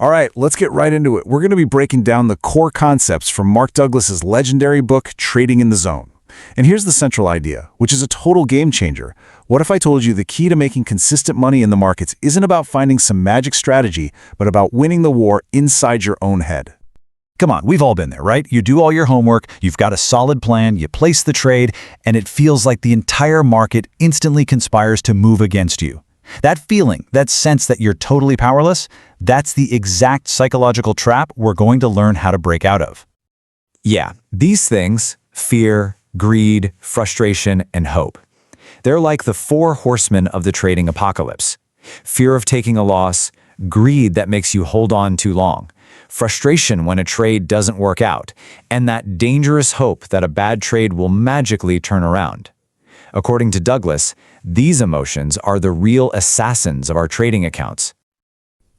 All right, let's get right into it. We're going to be breaking down the core concepts from Mark Douglas's legendary book, Trading in the Zone. And here's the central idea, which is a total game changer. What if I told you the key to making consistent money in the markets isn't about finding some magic strategy, but about winning the war inside your own head? Come on, we've all been there, right? You do all your homework, you've got a solid plan, you place the trade, and it feels like the entire market instantly conspires to move against you. That feeling, that sense that you're totally powerless, that's the exact psychological trap we're going to learn how to break out of. Yeah, these things, fear, greed, frustration, and hope. They're like the four horsemen of the trading apocalypse. Fear of taking a loss, greed that makes you hold on too long, frustration when a trade doesn't work out, and that dangerous hope that a bad trade will magically turn around. According to Douglas, these emotions are the real assassins of our trading accounts.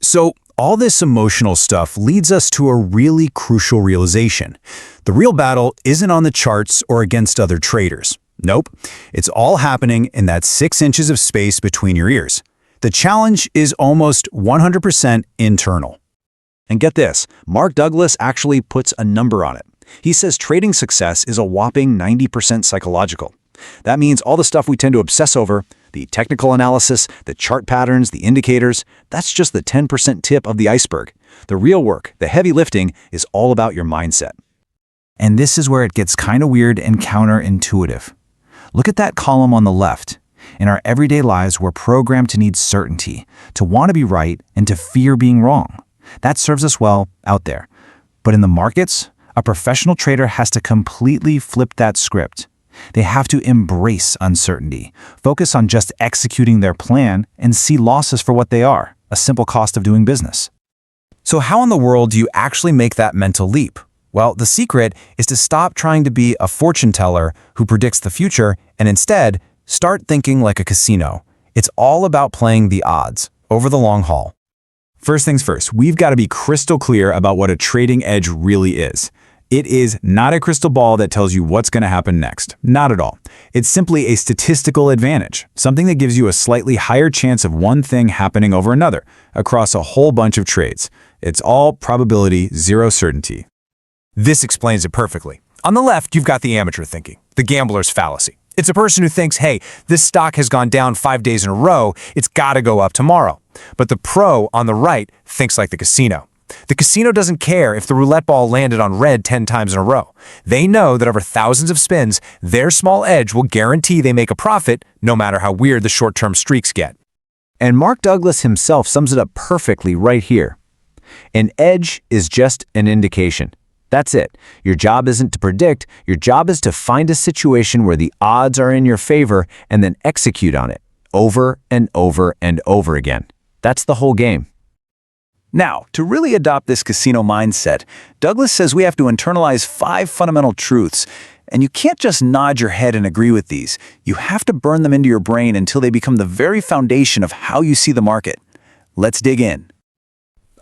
So, all this emotional stuff leads us to a really crucial realization. The real battle isn't on the charts or against other traders. Nope, it's all happening in that 6 inches of space between your ears. The challenge is almost 100% internal. And get this, Mark Douglas actually puts a number on it. He says trading success is a whopping 90% psychological. That means all the stuff we tend to obsess over, the technical analysis, the chart patterns, the indicators, that's just the 10% tip of the iceberg. The real work, the heavy lifting, is all about your mindset. And this is where it gets kind of weird and counterintuitive. Look at that column on the left. In our everyday lives, we're programmed to need certainty, to want to be right, and to fear being wrong. That serves us well out there. But in the markets, a professional trader has to completely flip that script. They have to embrace uncertainty, focus on just executing their plan, and see losses for what they are, a simple cost of doing business. So how in the world do you actually make that mental leap? Well, the secret is to stop trying to be a fortune teller who predicts the future and instead start thinking like a casino. It's all about playing the odds over the long haul. First things first, we've got to be crystal clear about what a trading edge really is. It is not a crystal ball that tells you what's going to happen next. Not at all. It's simply a statistical advantage, something that gives you a slightly higher chance of one thing happening over another across a whole bunch of trades. It's all probability, zero certainty. This explains it perfectly. On the left, you've got the amateur thinking, the gambler's fallacy. It's a person who thinks, hey, this stock has gone down 5 days in a row, it's got to go up tomorrow. But the pro on the right thinks like the casino. The casino doesn't care if the roulette ball landed on red 10 times in a row. They know that over thousands of spins, their small edge will guarantee they make a profit no matter how weird the short-term streaks get. And Mark Douglas himself sums it up perfectly right here. An edge is just an indication. That's it. Your job isn't to predict, your job is to find a situation where the odds are in your favor and then execute on it over and over and over again. That's the whole game. Now, to really adopt this casino mindset, Douglas says we have to internalize 5 fundamental truths, and you can't just nod your head and agree with these. You have to burn them into your brain until they become the very foundation of how you see the market. Let's dig in.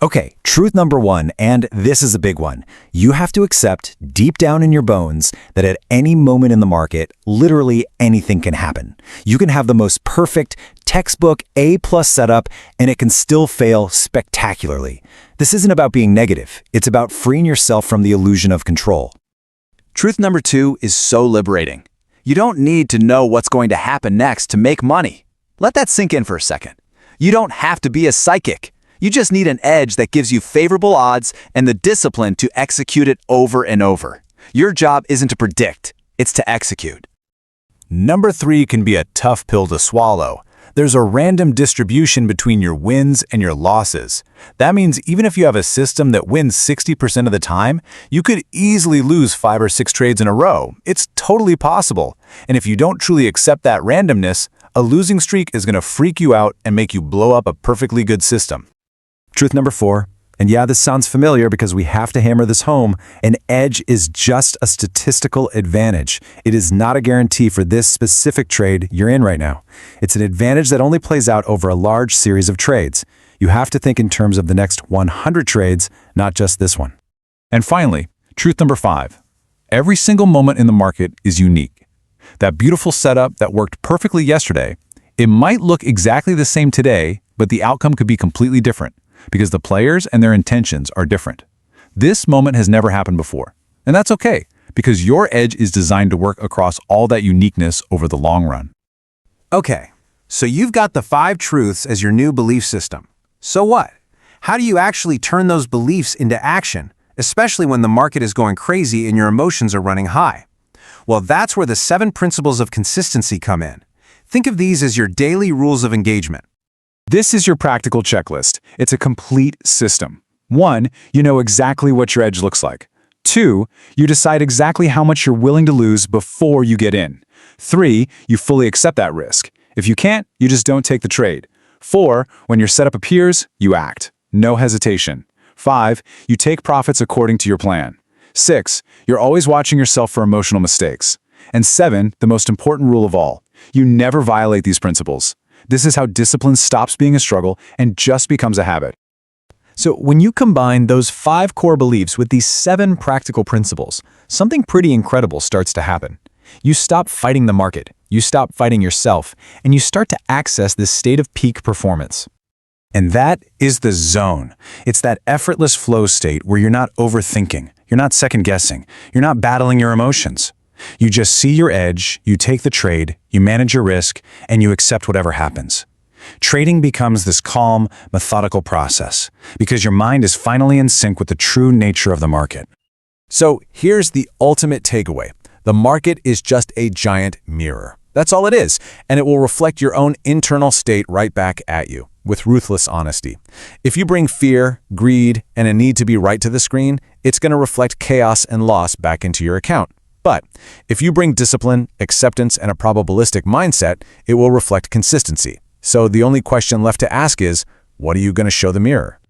Okay, truth number 1, and this is a big one. You have to accept deep down in your bones that at any moment in the market, literally anything can happen. You can have the most perfect textbook A+ setup, and it can still fail spectacularly. This isn't about being negative. It's about freeing yourself from the illusion of control. Truth number 2 is so liberating. You don't need to know what's going to happen next to make money. Let that sink in for a second. You don't have to be a psychic. You just need an edge that gives you favorable odds and the discipline to execute it over and over. Your job isn't to predict, it's to execute. Number 3 can be a tough pill to swallow. There's a random distribution between your wins and your losses. That means even if you have a system that wins 60% of the time, you could easily lose 5 or 6 trades in a row. It's totally possible. And if you don't truly accept that randomness, a losing streak is going to freak you out and make you blow up a perfectly good system. Truth number 4, and yeah, this sounds familiar because we have to hammer this home, an edge is just a statistical advantage. It is not a guarantee for this specific trade you're in right now. It's an advantage that only plays out over a large series of trades. You have to think in terms of the next 100 trades, not just this one. And finally, truth number 5, every single moment in the market is unique. That beautiful setup that worked perfectly yesterday, it might look exactly the same today, but the outcome could be completely different. because the players and their intentions are different. This moment has never happened before. And that's okay, because your edge is designed to work across all that uniqueness over the long run. Okay, so you've got the 5 truths as your new belief system. So what? How do you actually turn those beliefs into action, especially when the market is going crazy and your emotions are running high? Well, that's where the 7 principles of consistency come in. Think of these as your daily rules of engagement. This is your practical checklist. It's a complete system. 1, you know exactly what your edge looks like. 2, you decide exactly how much you're willing to lose before you get in. 3, you fully accept that risk. If you can't, you just don't take the trade. 4, when your setup appears, you act. No hesitation. 5, you take profits according to your plan. 6, you're always watching yourself for emotional mistakes. And 7, the most important rule of all, you never violate these principles. This is how discipline stops being a struggle and just becomes a habit. So when you combine those 5 core beliefs with these 7 practical principles, something pretty incredible starts to happen. You stop fighting the market, you stop fighting yourself, and you start to access this state of peak performance. And that is the zone. It's that effortless flow state where you're not overthinking, you're not second-guessing, you're not battling your emotions. You just see your edge, you take the trade, you manage your risk, and you accept whatever happens. Trading becomes this calm, methodical process because your mind is finally in sync with the true nature of the market. So here's the ultimate takeaway. The market is just a giant mirror. That's all it is, and it will reflect your own internal state right back at you with ruthless honesty. If you bring fear, greed, and a need to be right to the screen, it's going to reflect chaos and loss back into your account. But if you bring discipline, acceptance, and a probabilistic mindset, it will reflect consistency. So the only question left to ask is, what are you going to show the mirror?